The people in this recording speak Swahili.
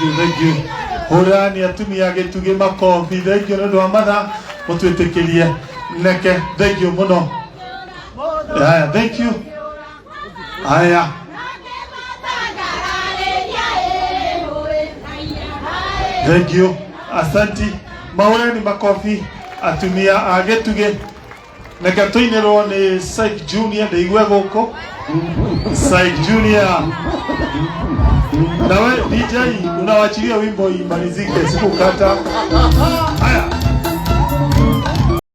Thank you. Horani atumia getuge makofi. Thank you ndo amatha mutwetekerie neke. Thank you muno. Thank you. Thank you. Asanti. Maureni makofi atumia agetuge neke tuinero ni Psych Junior ndeigwe guko. Psych Junior. Nawe DJ unawachilia wimbo imalizike, sikukata.